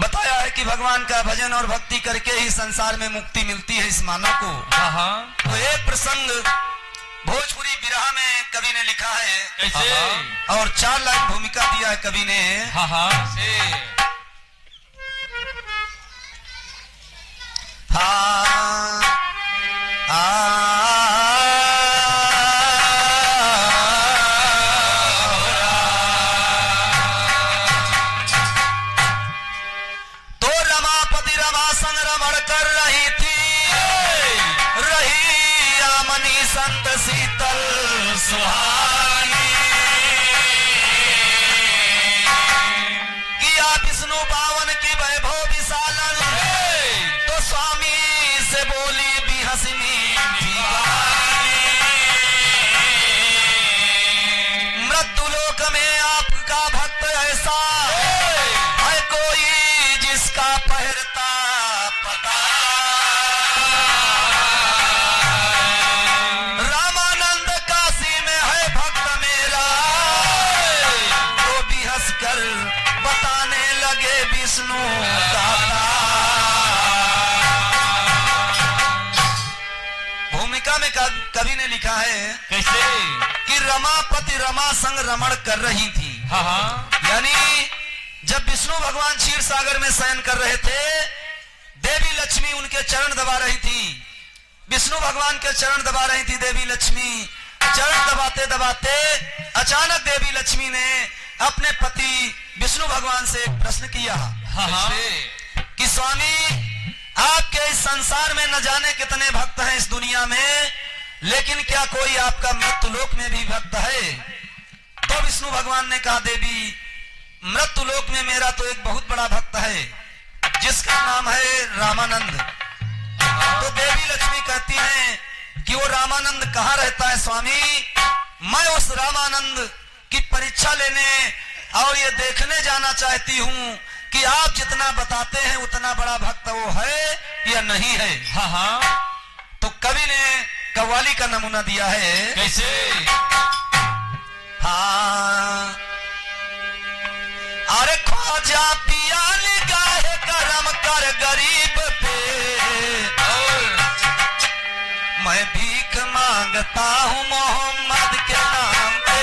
बताया है कि भगवान का भजन और भक्ति करके ही संसार में मुक्ति मिलती है इस मानव को। तो एक प्रसंग भोजपुरी विरह में कवि ने लिखा है कैसे, और 4 लाख भूमिका दिया है कवि ने। संत शीतल सुहानी किया विष्णु बावन की वैभव विशालन, तो स्वामी से बोली भी हंसनी मृत्यु लोक में आपका भक्त ऐसा है कोई जिसका पहरता पता। बताने लगे विष्णु दाता। भूमिका में कवि ने लिखा है कैसे कि रमापति रमा संग रमण कर रही थी। यानी जब विष्णु भगवान क्षीर सागर में शयन कर रहे थे, देवी लक्ष्मी उनके चरण दबा रही थी। विष्णु भगवान के चरण दबा रही थी देवी लक्ष्मी। चरण दबाते दबाते अचानक देवी लक्ष्मी ने अपने पति विष्णु भगवान से प्रश्न किया कि स्वामी, आपके इस संसार में न जाने कितने भक्त हैं इस दुनिया में, लेकिन क्या कोई आपका मृत्यु लोक में भी भक्त है? तो विष्णु भगवान ने कहा, देवी, मृत्यु लोक में मेरा तो एक बहुत बड़ा भक्त है जिसका नाम है रामानंद। तो देवी लक्ष्मी कहती हैं कि वो रामानंद कहाँ रहता है स्वामी? मैं उस रामानंद की परीक्षा लेने और ये देखने जाना चाहती हूँ कि आप जितना बताते हैं उतना बड़ा भक्त वो है या नहीं है। तो कवि ने कव्वाली का नमूना दिया है कैसे। अरे ख्वाजा पिया निगाह करम कर गरीब पे, मैं भीख मांगता हूँ मोहम्मद के नाम पे।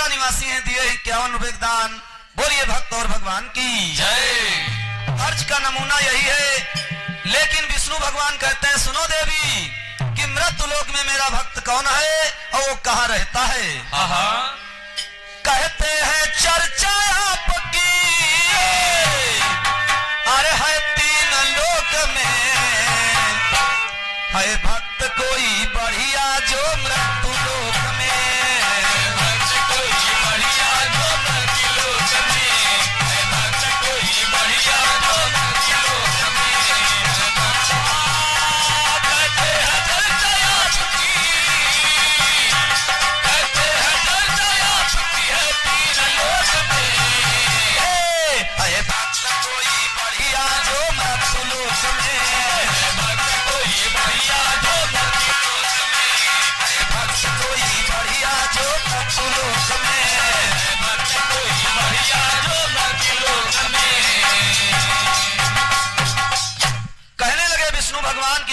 निवासी हैं, दिए 51 रुपए दान। बोलिए भक्त और भगवान की जय। अर्ज का नमूना यही है। लेकिन विष्णु भगवान कहते हैं, सुनो देवी, कि मृत्यु लोक में मेरा भक्त कौन है और वो कहाँ रहता है? कहते हैं चर्चा आपकी अरे है 3 लोक में, है भक्त कोई बढ़िया जो मृत्यु लोक में।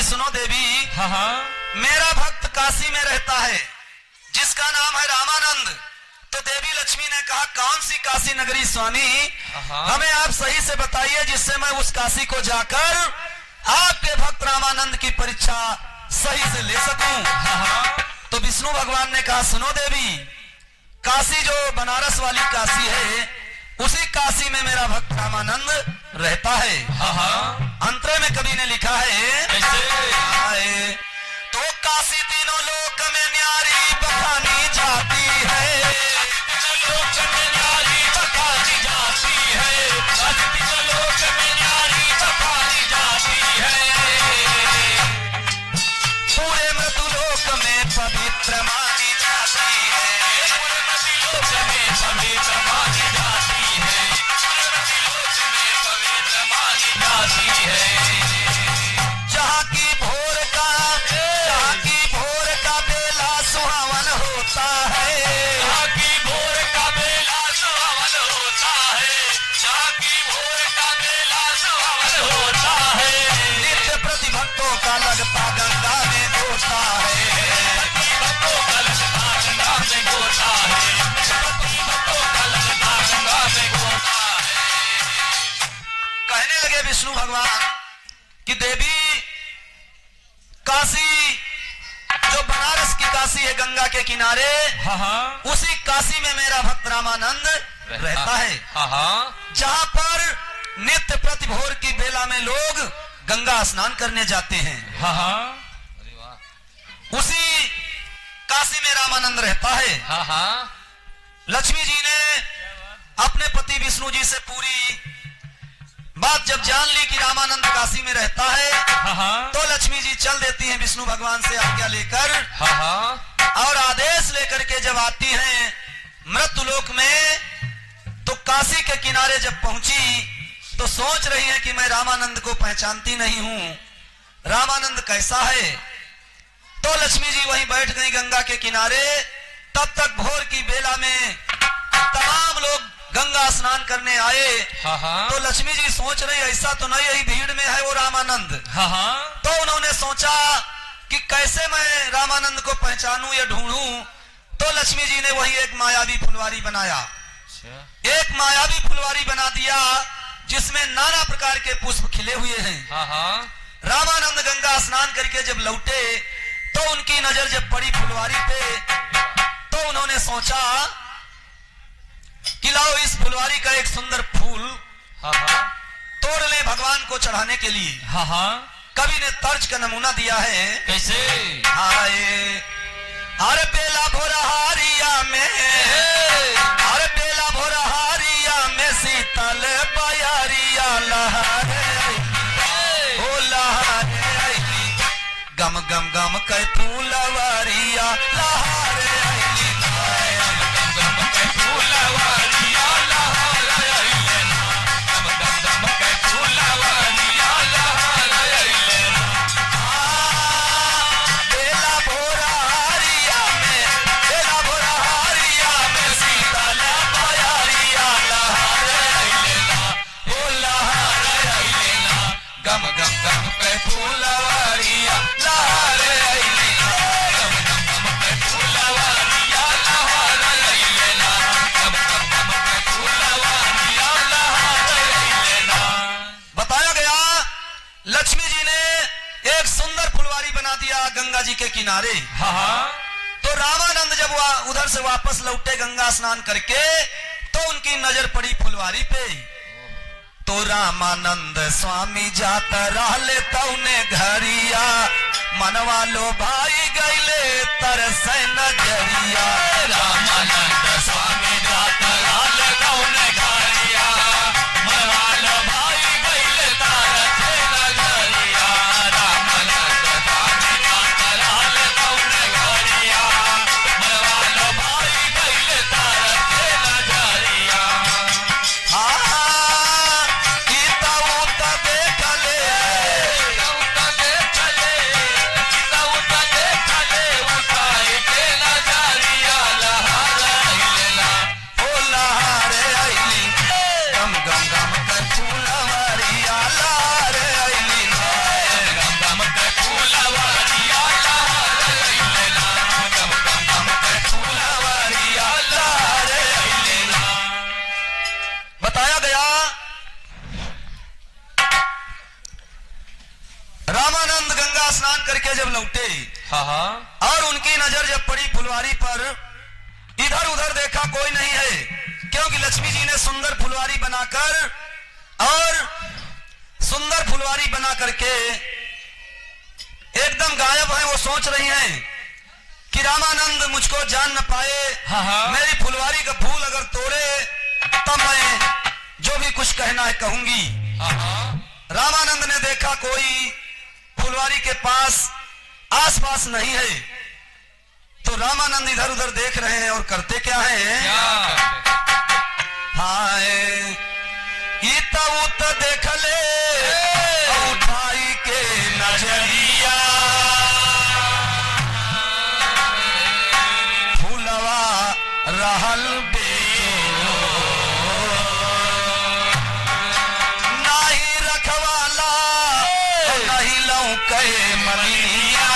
सुनो देवी, मेरा भक्त काशी में रहता है जिसका नाम है रामानंद। तो देवी लक्ष्मी ने कहा, कौन सी काशी नगरी स्वामी? हमें आप सही से बताइए जिससे मैं उस काशी को जाकर आपके भक्त रामानंद की परीक्षा सही से ले सकूं। तो विष्णु भगवान ने कहा, सुनो देवी, काशी जो बनारस वाली काशी है उसी काशी में मेरा भक्त रामानंद रहता है। अंतरे में कवि ने लिखा है कैसे। तो काशी तीनों लोक में न्यारी बखानी जा पवित्र मानी जाती है, लोक में पवित्र मानी जाती है, लोक में पवित्र मानी जाती है। जहाँ की भोर का बेला सुहावन होता है, जहाँ की भोर का बेला सुहावन होता है, जहाँ की भोर का बेला सुहावन होता है, नित्य प्रतिभक्तों का लगता गंगा में गोता है, प्रतिभक्तों का लगता गंगा में गोता है, प्रतिभक्तों का लगता गंगा में गोता है। कहने लगे विष्णु भगवान कि देवी काशी, जो बनारस की काशी है गंगा के किनारे, उसी काशी में मेरा भक्त रामानंद रहता है, जहाँ पर नित्य प्रतिभोर की बेला में लोग गंगा स्नान करने जाते हैं। उसी काशी में रामानंद रहता है। लक्ष्मी जी ने अपने पति विष्णु जी से पूरी बात जब जान ली कि रामानंद काशी में रहता है, तो लक्ष्मी जी चल देती हैं विष्णु भगवान से आज्ञा लेकर, और आदेश लेकर के जब आती हैं मृत्युलोक में, तो काशी के किनारे जब पहुंची तो सोच रही है कि मैं रामानंद को पहचानती नहीं हूं, रामानंद कैसा है। तो लक्ष्मी जी वहीं बैठ गई गंगा के किनारे। तब तक भोर की बेला में तमाम लोग गंगा स्नान करने आए। तो लक्ष्मी जी सोच रही ऐसा तो नहीं, यही भीड़ में है वो रामानंद। तो उन्होंने सोचा कि कैसे मैं रामानंद को पहचानूं या ढूंढूं। तो लक्ष्मी जी ने वही एक मायावी फुलवारी बनाया, एक मायावी फुलवारी बना दिया जिसमें नाना प्रकार के पुष्प खिले हुए हैं। रामानंद गंगा स्नान करके जब लौटे तो उनकी नजर जब पड़ी फुलवारी पे, तो उन्होंने सोचा कि लाओ इस फुलवारी का एक सुंदर फूल तोड़ ले भगवान को चढ़ाने के लिए। कवि ने तर्ज का नमूना दिया है, कैसे? हाय हर बेला भोरहारिया में, हर बेला भोरहारिया में शीतल बयारिया लहरे, ओ लहरे गम गम गम कै फूलवारिया लहरे, गंगा जी के किनारे। तो रामानंद जब उधर से वापस लौटे गंगा स्नान करके, तो उनकी नजर पड़ी फुलवारी पे। तो रामानंद स्वामी जाता रहले तौने घरिया, मनवा लो भाई गईले तरसे नजरिया। रामानंद स्वामी जाता रहले तौने घरिया, मनवा लो भाई गईले तरसे नजरिया। स्नान करके जब लौटे, और उनकी नजर जब पड़ी फुलवारी पर, इधर उधर देखा कोई नहीं है, क्योंकि लक्ष्मी जी ने सुंदर फुलवारी बनाकर, और सुंदर फुलवारी बना करके एकदम गायब है। वो सोच रही हैं कि रामानंद मुझको जान न पाए, मेरी फुलवारी का फूल अगर तोड़े तब मैं जो भी कुछ कहना है कहूंगी। रामानंद ने देखा कोई फुलवारी के पास आसपास नहीं है, तो रामानंद इधर उधर देख रहे हैं और करते क्या है, हाय इता उत देख ले उठाई के नजरिया, फूलवा रहल बेचो नहीं रखवाला नहीं लौके मलिया,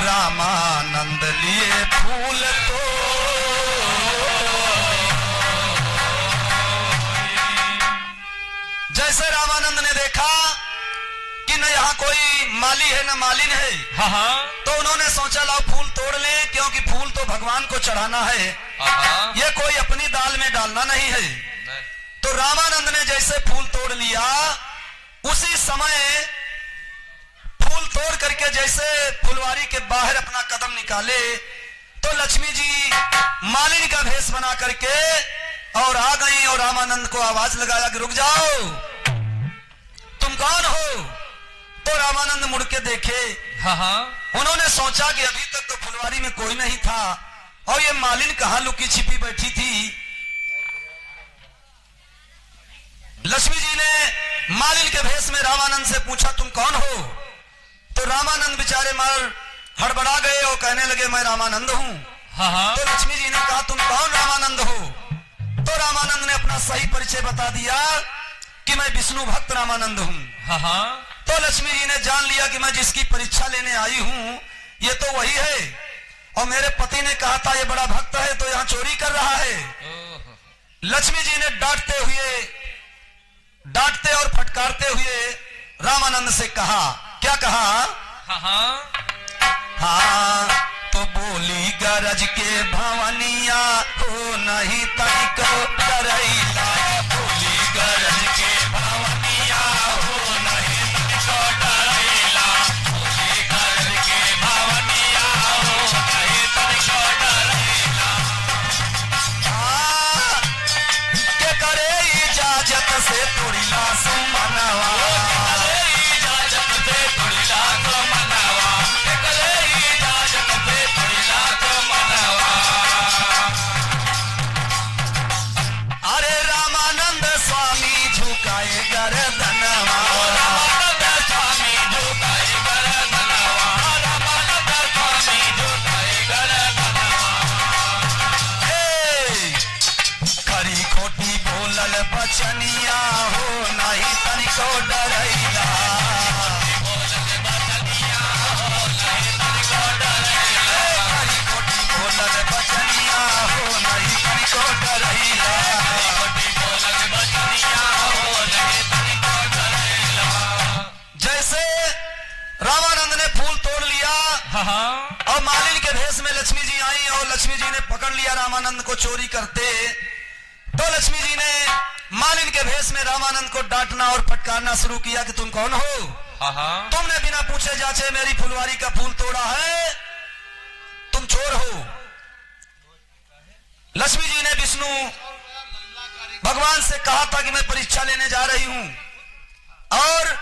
रामानंद लिए फूल तो जैसे रामानंद ने देखा कि न यहाँ कोई माली है न मालिन है, तो उन्होंने सोचा लाओ फूल तोड़ ले, क्योंकि फूल तो भगवान को चढ़ाना है, ये कोई अपनी दाल में डालना नहीं है। तो रामानंद ने जैसे फूल तोड़ लिया, उसी समय फूल तोड़ करके जैसे फुलवारी के बाहर अपना कदम निकाले, तो लक्ष्मी जी मालिनी का भेष बना करके और आ गई और रामानंद को आवाज लगाया कि रुक जाओ, तुम कौन हो? तो रामानंद मुड़ के देखे, उन्होंने सोचा कि अभी तक तो फुलवारी में कोई नहीं था और ये मालिन कहां लुकी छिपी बैठी थी। लक्ष्मी जी ने मालिन के भेष में रामानंद से पूछा तुम कौन हो? तो रामानंद बेचारे मार हड़बड़ा गए और कहने लगे मैं रामानंद हूं। तो लक्ष्मी जी ने कहा तुम कौन रामानंद हो? तो रामानंद ने अपना सही परिचय बता दिया कि मैं विष्णु भक्त रामानंद हूं। तो लक्ष्मी जी ने जान लिया कि मैं जिसकी परीक्षा लेने आई हूं ये तो वही है, और मेरे पति ने कहा था ये बड़ा भक्त है तो यहाँ चोरी कर रहा है। लक्ष्मी जी ने डांटते और फटकारते हुए रामानंद से कहा, क्या कहा? हाँ तो बोली गरज के भवनिया हो नहीं तनिको डरैला, बोली गरज के भवनिया हो नहीं तनिको डरैला, बोली गरज के भवनिया हो नहीं तनिको डरैला, के करे इजाजत से तोड़िला सुमनवा, बचनिया हो नहीं तनिको डरैला, बचनिया हो नहीं तनिको डरैला, जैसे रामानंद ने फूल तोड़ लिया और मालिन के भेष में लक्ष्मी जी आई और लक्ष्मी जी ने पकड़ लिया रामानंद को चोरी करते, तो लक्ष्मी जी ने मालिन के भेष में रामानंद को डांटना और फटकारना शुरू किया कि तुम कौन हो? तुमने बिना पूछे जाचे मेरी फुलवारी का फूल तोड़ा है, तुम चोर हो। लक्ष्मी जी ने विष्णु भगवान से कहा था कि मैं परीक्षा लेने जा रही हूं, और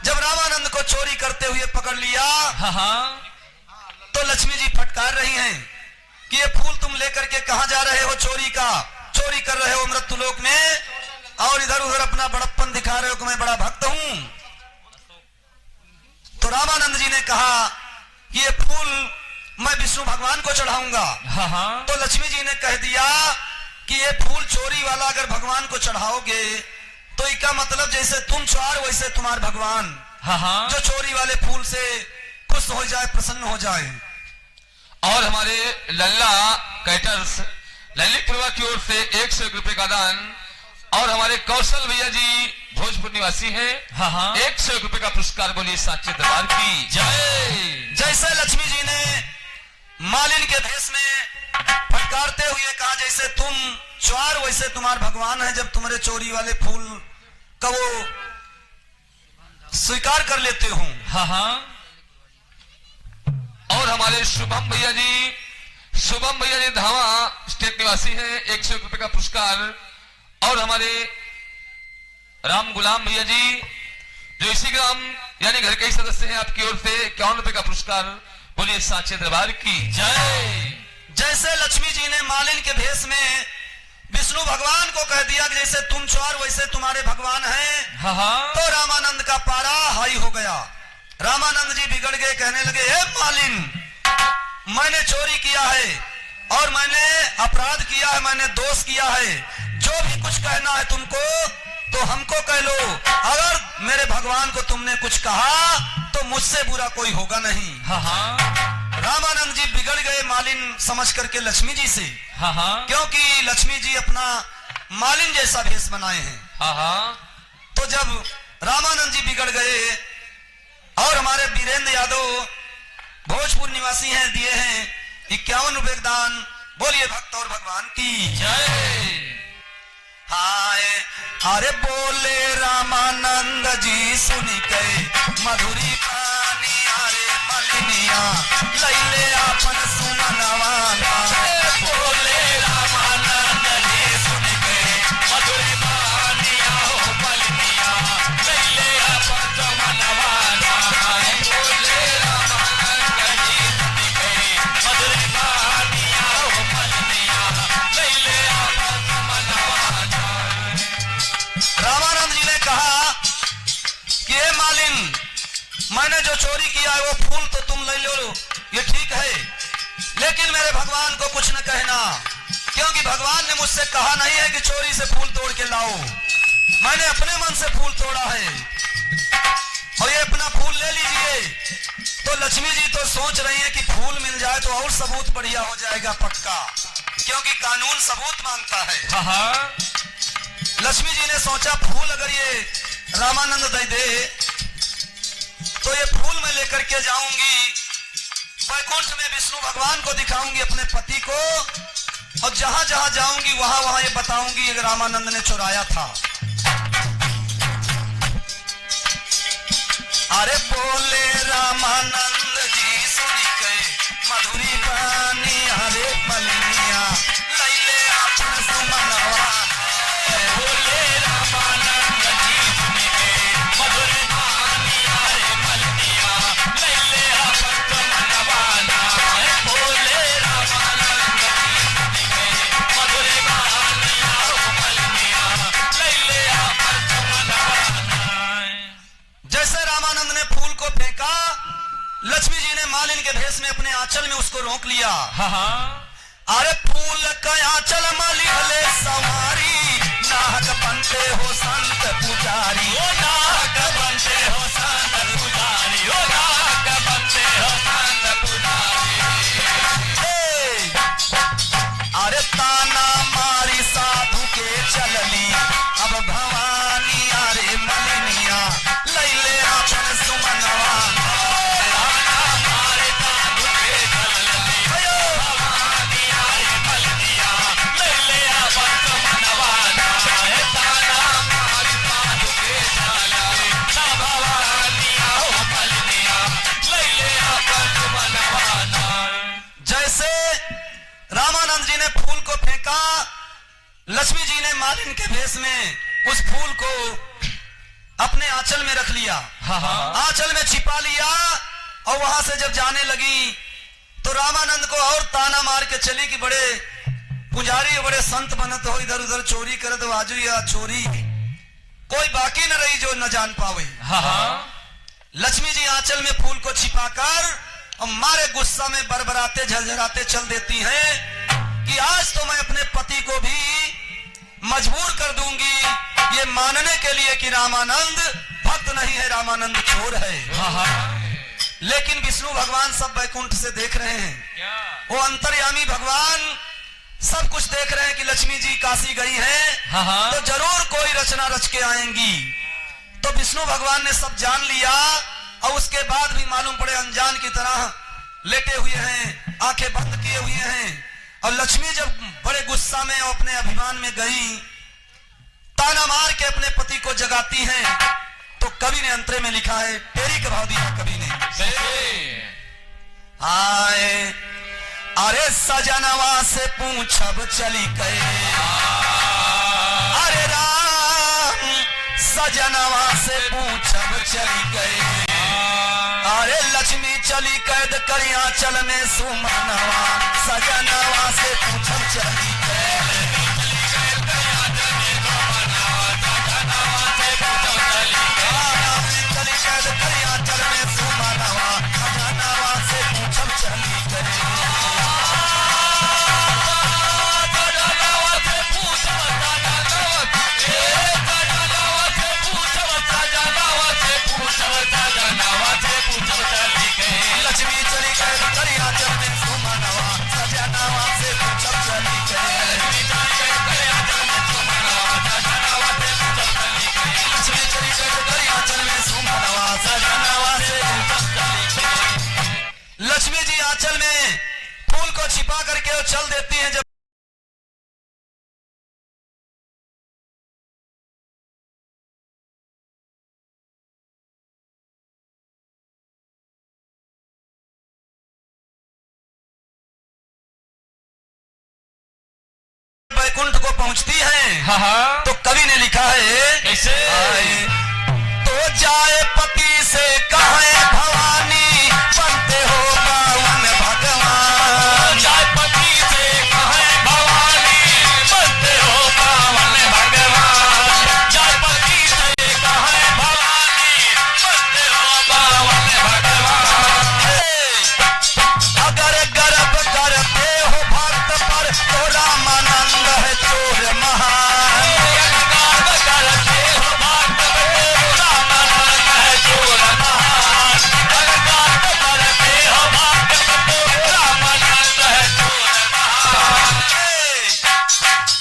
जब रामानंद को चोरी करते हुए पकड़ लिया तो लक्ष्मी जी फटकार रही हैं कि ये फूल तुम लेकर के कहां जा रहे हो? चोरी कर रहे हो मृत्युलोक में, और इधर उधर अपना बड़प्पन दिखा रहे हो कि मैं बड़ा भक्त हूं। तो रामानंद जी ने कहा कि ये फूल मैं विष्णु भगवान को चढ़ाऊंगा। तो लक्ष्मी जी ने कह दिया कि ये फूल चोरी वाला अगर भगवान को चढ़ाओगे तो इसका मतलब जैसे तुम चोर वैसे तुम्हारे भगवान, जो चोरी वाले फूल से खुश हो जाए, प्रसन्न हो जाए। और हमारे लल्ला कैटर्स ललितपुरवा की ओर से 101 रुपए का दान, और हमारे कौशल भैया जी भोजपुर निवासी हैं, 101 रुपए का पुरस्कार। बोलिए साचे दरबार की जय। जैसे लक्ष्मी जी ने मालिन के भेष में फटकारते हुए कहा जैसे तुम चोर वैसे तुम्हारे भगवान है, जब तुम्हारे चोरी वाले फूल का वो स्वीकार कर लेते हो। और हमारे शुभम भैया जी धावा स्टेट निवासी हैं, 101 रुपए का पुरस्कार। और हमारे राम गुलाम भैया जी जो इसी ग्राम यानी घर के ही सदस्य हैं, आपकी ओर से 51 रुपए का पुरस्कार। बोलिए साचे दरबार की जय। जैसे लक्ष्मी जी ने मालिन के भेष में विष्णु भगवान को कह दिया कि जैसे तुम चोर वैसे तुम्हारे भगवान हैं, तो रामानंद का पारा हाई हो गया। रामानंद जी बिगड़ गए, कहने लगे हे मालिन, मैंने चोरी किया है और मैंने अपराध किया है, मैंने दोष किया है, जो भी कुछ कहना है तुमको तो हमको कह लो। अगर मेरे भगवान को तुमने कुछ कहा तो मुझसे बुरा कोई होगा नहीं। रामानंद जी बिगड़ गए मालिन समझ करके लक्ष्मी जी से, क्योंकि लक्ष्मी जी अपना मालिन जैसा भेष बनाए हैं। तो जब रामानंद जी बिगड़ गए और हमारे वीरेंद्र यादव भोजपुर निवासी हैं, दिए हैं 51 रुपए दान। बोलिए भक्त और भगवान की जय। हाय अरे बोले रामानंद जी सुन के मधुरी पानी अरे मलिनिया लैले अपन सुमनवाना। बोले रामानंद जी सुन के मधुरी पानी हो मलिनिया लैले अपन सुमनवाना। बोले रामानंद जी सुन के मधुरी पानी हो मलिनिया लैले अपन सुमनवाना। रामानंद जी ने कहा कि हे मालिन, मैंने जो चोरी किया है वो फूल तो तुम ले लो, ये ठीक है, लेकिन मेरे भगवान को कुछ न कहना, क्योंकि भगवान ने मुझसे कहा नहीं है कि चोरी से फूल तोड़ के लाओ। मैंने अपने मन से फूल तोड़ा है और ये अपना फूल ले लीजिए। तो लक्ष्मी जी तो सोच रही है कि फूल मिल जाए तो और सबूत बढ़िया हो जाएगा पक्का, क्योंकि कानून सबूत मांगता है। लक्ष्मी जी ने सोचा फूल अगर ये रामानंद दे दे तो ये फूल मैं लेकर के जाऊंगी वैकुंठ में, विष्णु भगवान को दिखाऊंगी अपने पति को, और जहां जहां जाऊंगी वहां वहां ये बताऊंगी कि रामानंद ने चुराया था। अरे बोले रामानंद जी सुन के मधुरी पानी अरे मलिनिया लैले अपन सुमनवाना। बोले रामानंद जी सुन के मधुरी पानी अरे मलिनिया लैले अपन सुमनवाना। बोले रामानंद जी सुन के मधुरी पानी अरे मलिनिया लैले अपन सुमनवाना। जैसे रामानंद ने फूल को फेंका, लक्ष्मी जी ने मालिन के भेष में अपने आंचल में उसको रोक लिया। अरे फूल का आंचल मलिहले सवारी, नाहक बनते हो संत पुजारी, ओ नाहक बनते हो संत पुजारी, ओ नाहक बनते हो संत पुजारी। अरे ताना मारी साधु के चलनी, अब भवानी अरे मलिनिया लैले अपन सुमनवाना। जैसे रामानंद जी ने फूल को फेंका, लक्ष्मी जी ने मालिन के भेष में उस फूल को अपने आंचल में रख लिया, आंचल में छिपा लिया, और वहां से जब जाने लगी तो रामानंद को और ताना मार के चली कि बड़े पुजारी बड़े संत बनत हो, इधर उधर चोरी करत हो, आजू या चोरी कोई बाकी न रही जो न जान पावे। लक्ष्मी जी आंचल में फूल को छिपाकर और मारे गुस्सा में बरबराते झलझलाते चल देती हैं कि आज तो मैं अपने पति को भी मजबूर कर दूंगी ये मानने के लिए कि रामानंद भक्त नहीं है, रामानंद चोर है। लेकिन विष्णु भगवान सब वैकुंठ से देख रहे हैं, वो अंतर्यामी भगवान सब कुछ देख रहे हैं कि लक्ष्मी जी काशी गई हैं, तो जरूर कोई रचना रच के आएंगी। तो विष्णु भगवान ने सब जान लिया और उसके बाद भी मालूम पड़े अनजान की तरह लेटे हुए हैं, आंखें बंद किए हुए हैं। और लक्ष्मी जब बड़े गुस्सा में और अपने अभिमान में गई, ताना मार के अपने पति को जगाती हैं, तो कवि ने अंतरे में लिखा है, तेरी का भाव दिया कवि ने, आए अरे सजनवा से पूछब चली गए, अरे राम सजनवा से पूछब चली गए, अरे लक्ष्मी चली कैद करिया चल में सुमनवा सजनवा से पूछब चली लक्ष्मी जी आंचल में फूल को छिपा करके चल देती हैं। जब वैकुंठ को पहुंचती है तो कवि ने लिखा है कैसे तो जाए पति से कहे भवानी बनते हो पावन भगवान जाए पति से कहे भवानी बनते हो पावन भगवान जाए पति से कहे भवानी बनते हो पावन भगवान अगर गर्व करते हो भक्त पर तो रामानंद है चोर महान गर्व करते हो भक्त पर रामानंद है चोर महान गर्व करते हो भक्त पर रामानंद है चोर महान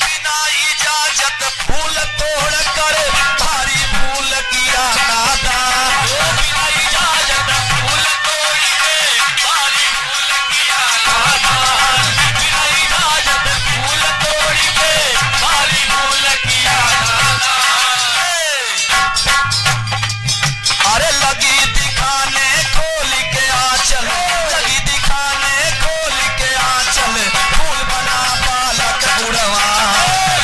बिना इजाजत फूल तोड़ कर भारी भूल किया नादान बिना इजाजत फूल तोड़ के भारी भूल किया नादान बिना इजाजत फूल तोड़ के भारी भूल किया नादान अरे लगी दिखाने खोल के आंचल लगी दिखाने खोल के आंचल फूल बना बालक बुढ़वा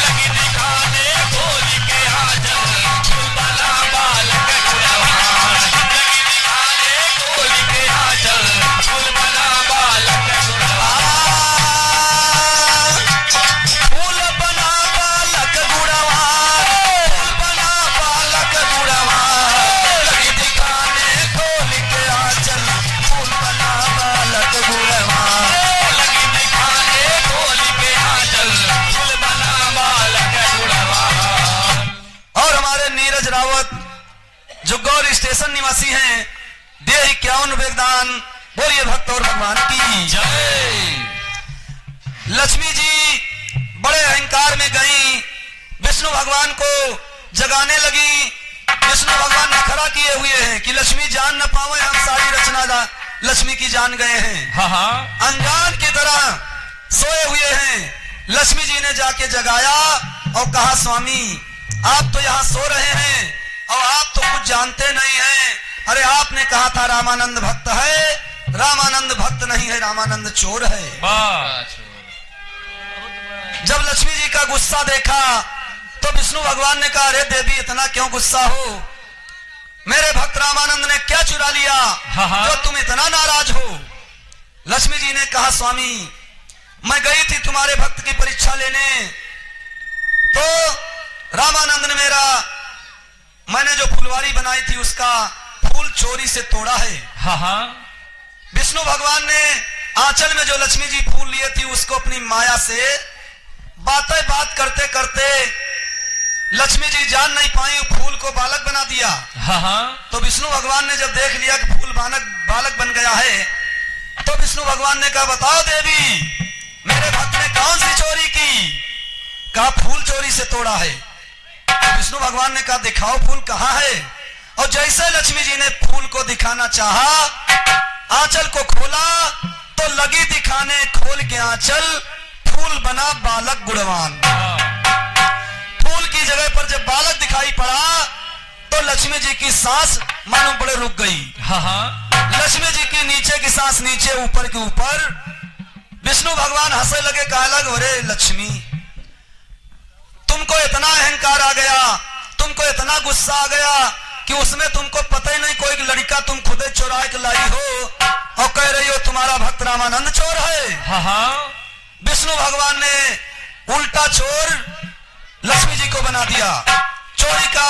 लगी दिखाने खोल के आंचल फूल बना बालक गुणवान लगी दिखाने खोल के आंचल फूल बना बालक गुणवान फूल बना बालक बुढ़वा फूल बना बालक बुढ़वा लगी दिखाने खोल के आंचल फूल बना बालक बुढ़वा लगी दिखाने खोल के आंचल फूल बना बालक गुणवान। और हमारे नीरज रावत जो गौर स्टेशन निवासी हैं दे 51 वेगदान बोलिए भक्त और भगवान की जय। लक्ष्मी जी बड़े अहंकार में गई विष्णु भगवान को जगाने लगी। विष्णु भगवान नखरा किए हुए हैं कि लक्ष्मी जान न पावे हम सारी रचना लक्ष्मी की जान गए हैं। अनजान की तरह सोए हुए हैं। लक्ष्मी जी ने जाके जगाया और कहा स्वामी आप तो यहाँ सो रहे हैं और आप तो कुछ जानते नहीं हैं। अरे आपने कहा था रामानंद भक्त है, रामानंद भक्त नहीं है, रामानंद चोर है। जब लक्ष्मी जी का गुस्सा देखा तो विष्णु भगवान ने कहा अरे देवी इतना क्यों गुस्सा हो, मेरे भक्त रामानंद ने क्या चुरा लिया जो तुम इतना नाराज हो। लक्ष्मी जी ने कहा स्वामी मैं गई थी तुम्हारे भक्त की परीक्षा लेने तो रामानंद ने मैंने जो फुलवारी बनाई थी उसका फूल चोरी से तोड़ा है। विष्णु भगवान ने आंचल में जो लक्ष्मी जी फूल लिए थी उसको अपनी माया से बात करते करते लक्ष्मी जी जान नहीं पाई, फूल को बालक बना दिया। तो विष्णु भगवान ने जब देख लिया कि फूल बालक बन गया है तो विष्णु भगवान ने कहा बताओ देवी मेरे भक्त ने कौन सी चोरी की। कहा फूल चोरी से तोड़ा है। तो विष्णु भगवान ने कहा दिखाओ फूल कहाँ है। और जैसे लक्ष्मी जी ने फूल को दिखाना चाहा आंचल को खोला तो लगी दिखाने खोल के आंचल फूल बना बालक गुणवान। फूल की जगह पर जब बालक दिखाई पड़ा तो लक्ष्मी जी की सांस मानो बड़े रुक गई। लक्ष्मी जी की नीचे की सांस नीचे ऊपर के ऊपर। विष्णु भगवान हंसने लगे, कहा लग अरे लक्ष्मी तुमको इतना अहंकार आ गया, तुमको इतना गुस्सा आ गया कि उसमें तुमको पता ही नहीं, कोई लड़का तुम खुद चुरा के लाई हो और कह रही हो तुम्हारा भक्त रामानंद चोर है। विष्णु भगवान ने उल्टा चोर लक्ष्मी जी को बना दिया। चोरी का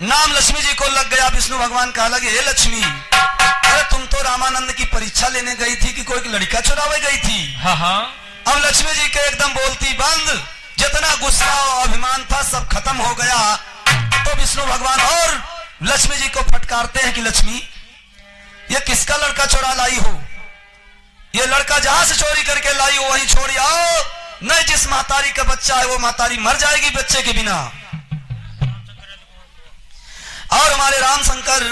नाम लक्ष्मी जी को लग गया। विष्णु भगवान कहा लगे, हे लक्ष्मी, अरे तुम तो रामानंद की परीक्षा लेने गई थी कि कोई लड़का चुरावे गई थी। अब लक्ष्मी जी के एकदम बोलती बंद। जितना गुस्सा और अभिमान था सब खत्म हो गया। तो विष्णु भगवान और लक्ष्मी जी को फटकारते हैं कि लक्ष्मी, ये किसका लड़का चुरा लाई हो? ये लड़का जहां से चोरी करके लाई हो वहीं छोड़ आओ, नहीं जिस महतारी का बच्चा है वो महतारी मर जाएगी बच्चे के बिना। और हमारे राम शंकर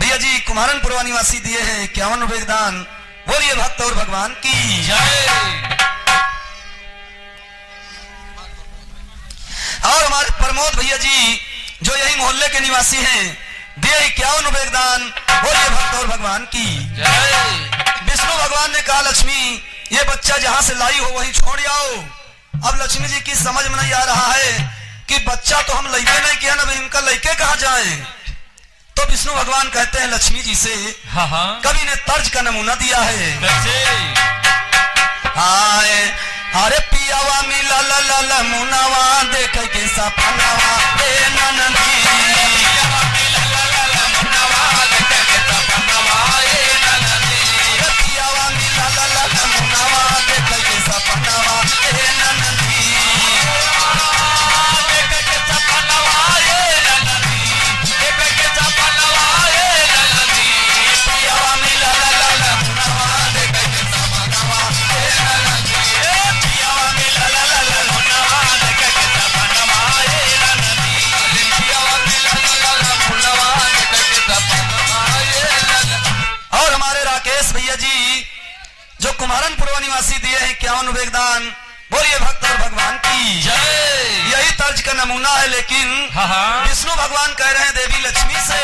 भैया जी कुमारनपुर निवासी दिए हैं 51 रुपए दान। बोलिए भक्त और भगवान की जय। और हमारे प्रमोद भैया जी जो यही मोहल्ले के निवासी हैं, दिए 51 रुपए दान। बोलिए भक्त और भगवान की जय। विष्णु भगवान ने कहा, लक्ष्मी, ये बच्चा जहां से लाई हो वहीं छोड़ आओ। अब लक्ष्मी जी की समझ में नहीं आ रहा है कि बच्चा तो हम लइके नहीं किया ना, इनका लइके कहां जाए। तो विष्णु भगवान कहते हैं लक्ष्मी जी से, कवि ने तर्ज का नमूना दिया है। अरे पियावा मिला ला मुनावा देख के सपनावा ए ननदी, पियावा मिला ला मुनावा देख के सपनावा ए ननदी, पियावा मिला ला मुनावा देख के सपनावा ए ननदी, देख के सपनावा ए ननदी, देख के सपनावा ए ननदी, पियावा मिला ला मुनावा देख के सपनावा ए ननदी, और हमारे राकेश भैया जी जो कुमारनपुर निवासी दिए हैं 51 रुपए दान। बोलिए भक्त और भगवान की जय। यही तर्ज का नमूना है। लेकिन विष्णु भगवान कह रहे हैं देवी लक्ष्मी से,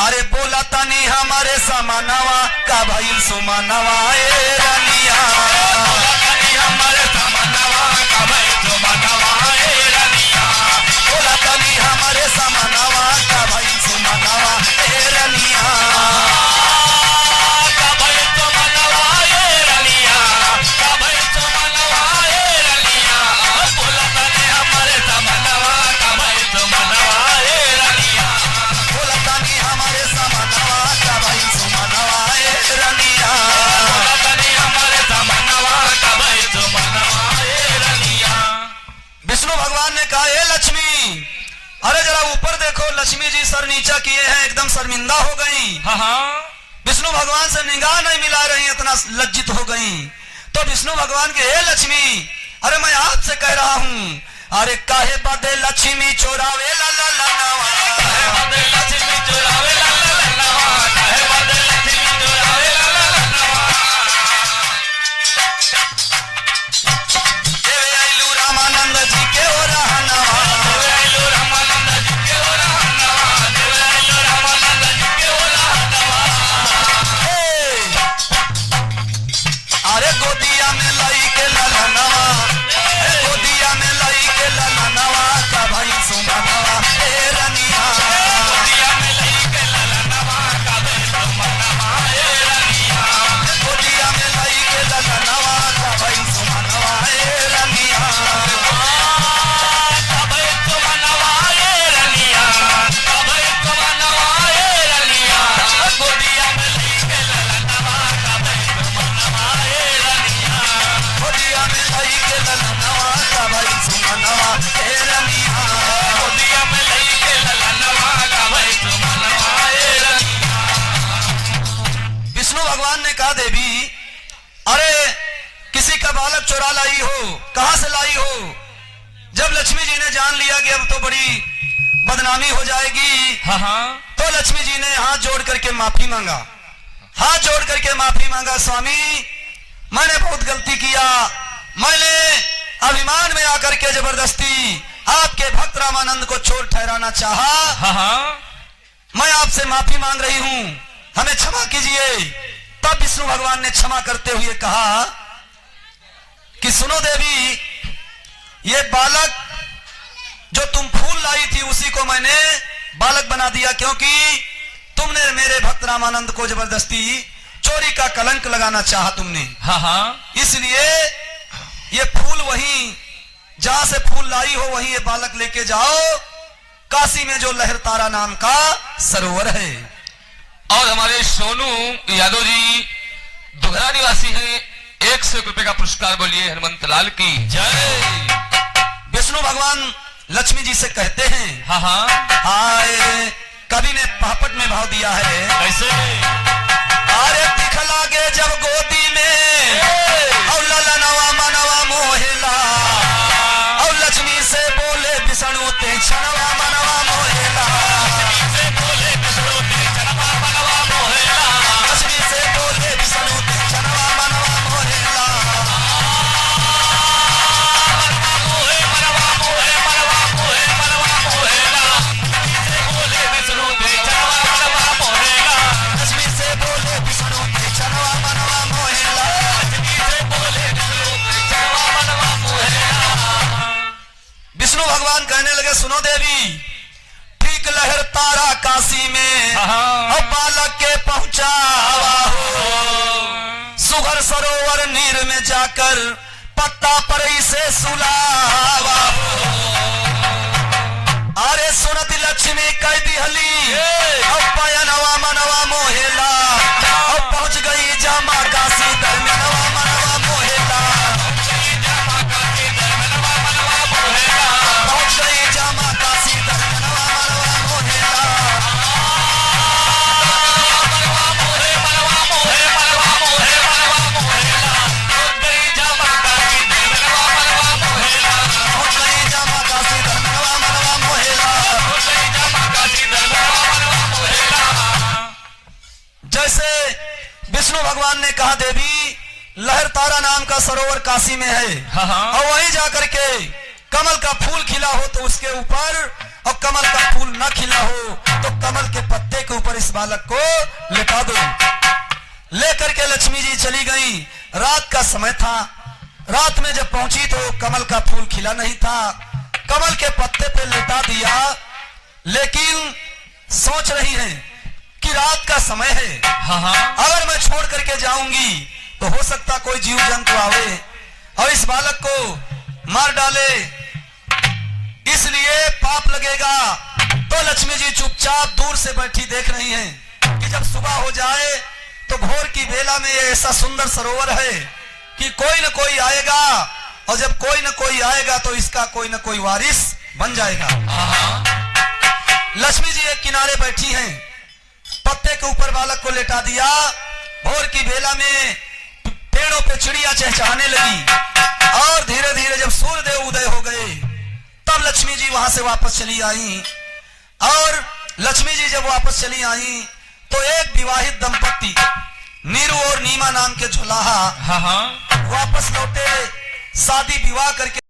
अरे बोला तनी हमारे समानवा का भइल सुमानवा ए रानिया, हमारे समानवा का भइल सुमानवा ए रानिया, बोला तनी हमारे समानवा का भइल सुमानवा ए रानिया, का भइल सुमानवा ए रानिया, का भइल सुमानवा ए रानिया, बोला तनी हमारे समानवा का भइल सुमानवा ए रानिया, बोला तनी हमारे समानवा का भइल सुमानवा ए रानिया, बोला तनी हमारे समानवा का भइल सुमानवा ए रानिया। विष्णु भगवान ने कहा, हे लक्ष्मी, अरे जरा ऊपर देखो। लक्ष्मी जी सर नीचा किए हैं, एकदम शर्मिंदा हो गई। विष्णु भगवान से निगाह नहीं मिला रही, इतना लज्जित हो गई। तो विष्णु भगवान के, हे लक्ष्मी, अरे मैं आपसे कह रहा हूँ, अरे काहे बदे लक्ष्मी चोरावे ला ला ला नावा, काहे बदे लक्ष्मी चोरावे ला ला ला नावा, काहे बदे लक्ष्मी चोरावे ला ला ला नावा, देवे आइलू रामानंद जी के हो रहनावा, देवे आइलू रामानंद जी के हो रहनावा, देवे आइलू रामानंद जी के हो रहनावा, अरे गोदिया में लाई के ललनवा, गोदिया में लाई के ललनवा का भाई सुमनवा ए रनिया, गोदिया में लाई के ललनवा का भाई सुमनवा ए रनिया, गोदिया में लाई के ललनवा का भाई सुमनवा ए रनिया, का भाई सुमनवा ए रनिया, का भाई सुमनवा ए रनिया, गोदिया में लाई के ललनवा का भाई सुमनवा ए रनिया, गोदिया में लाई के ललनवा का भाई सुमनवा ए रनिया, गोदिया में लाई के ललनवा का भाई सुमनवा ए रनिया। विष्णु भगवान ने कहा, देवी, अरे किसी का बालक चुरा लाई हो, कहां से लाई हो? जब लक्ष्मी जी ने जान लिया कि अब तो बड़ी बदनामी हो जाएगी, तो लक्ष्मी जी ने हाथ जोड़ करके माफी मांगा, हाथ जोड़ करके माफी मांगा, स्वामी मैंने बहुत गलती किया, मैंने अभिमान में आकर के जबरदस्ती आपके भक्त रामानंद को चोर ठहराना चाहा, मैं आपसे माफी मांग रही हूं, हमें क्षमा कीजिए। तब विष्णु भगवान ने क्षमा करते हुए कहा कि सुनो देवी, ये बालक जो तुम फूल लाई थी उसी को मैंने बालक बना दिया, क्योंकि तुमने मेरे भक्त रामानंद को जबरदस्ती चोरी का कलंक लगाना चाहा तुमने। इसलिए ये फूल वहीं जहां से फूल लाई हो वहीं ये बालक लेके जाओ, काशी में जो लहर तारा नाम का सरोवर है। और हमारे सोनू यादव जी दुघरा निवासी हैं, 101 रुपए का पुरस्कार बोलिए हनुमंत लाल की जय। विष्णु भगवान लक्ष्मी जी से कहते हैं, हाय कवि ने पापट में भाव दिया है कैसे? अरे दिख लागे जब गोदी में और ललनवा मनवा मोहेला, और लक्ष्मी से बोले विष्णु ते क्षणवा मनवा मोहेला, लक्ष्मी से बोले विष्णु ते क्षणवा मनवा मोहेला, लक्ष्मी से बोले विष्णु ते क्षणवा मनवा मोहेला, मोहे मनवा मोहे मनवा मोहे मनवा मोहेला, लक्ष्मी से बोले विष्णु ते क्षणवा मनवा मोहेला, लक्ष्मी से बोले विष्णु ते क्षणवा मनवा मोहेला, लक्ष्मी से बोले विष्णु ते क्षणवा मनवा मोहेला। विष्णु भगवान कहने लगे, सुनो देवी, ठीक लहर तारा काशी में और बालक के पहुंचावा हो, सुघर सरोवर नीर में जाकर पत्ता पर इसे सुलावा हो। अरे सुनत लक्ष्मी कह दिहली और पयनवा मनवा मोहेला, और पहुंच गई जामा काशी दर में नवा मनवा मोहेला, पहुंच गई जामा काशी दर में नवा मनवा मोहेला, पहुंच गई जामा काशी दर में नवा मनवा मोहेला, मनवा मोहे मनवा मोहे मनवा मोहे मनवा मोहेला, पहुंच गई जामा काशी दर में नवा मनवा मोहेला, पहुंच गई जामा काशी दर में नवा मनवा मोहेला, पहुंच गई जामा काशी दर में नवा मनवा मोहेला। जैसे विष्णु भगवान ने कहा, देवी लहर तारा नाम का सरोवर काशी में है, और वहीं जाकर के कमल का फूल खिला हो तो उसके ऊपर, और कमल का फूल न खिला हो तो कमल के पत्ते के ऊपर इस बालक को लेटा दो। लेकर के लक्ष्मी जी चली गई। रात का समय था। रात में जब पहुंची तो कमल का फूल खिला नहीं था, कमल के पत्ते पे लेटा दिया, लेकिन सोच रही है कि रात का समय है, अगर मैं छोड़ करके जाऊंगी तो हो सकता कोई जीव जंतु आवे और इस बालक को मार डाले, इसलिए पाप लगेगा। तो लक्ष्मी जी चुपचाप दूर से बैठी देख रही हैं कि जब सुबह हो जाए तो भोर की बेला में ये ऐसा सुंदर सरोवर है कि कोई न कोई आएगा, और जब कोई न कोई आएगा तो इसका कोई न कोई वारिस बन जाएगा। लक्ष्मी जी एक किनारे बैठी हैं, पत्ते के ऊपर बालक को लेटा दिया। भोर की बेला में पेड़ों पे चिड़िया चहचहाने लगी, और धीरे धीरे जब सूर्यदेव उदय हो गए तब लक्ष्मी जी वहां से वापस चली आई। और लक्ष्मी जी जब वापस चली आई तो एक विवाहित दंपत्ति नीरू और नीमा नाम के झुलाहा वापस लौटे, शादी विवाह करके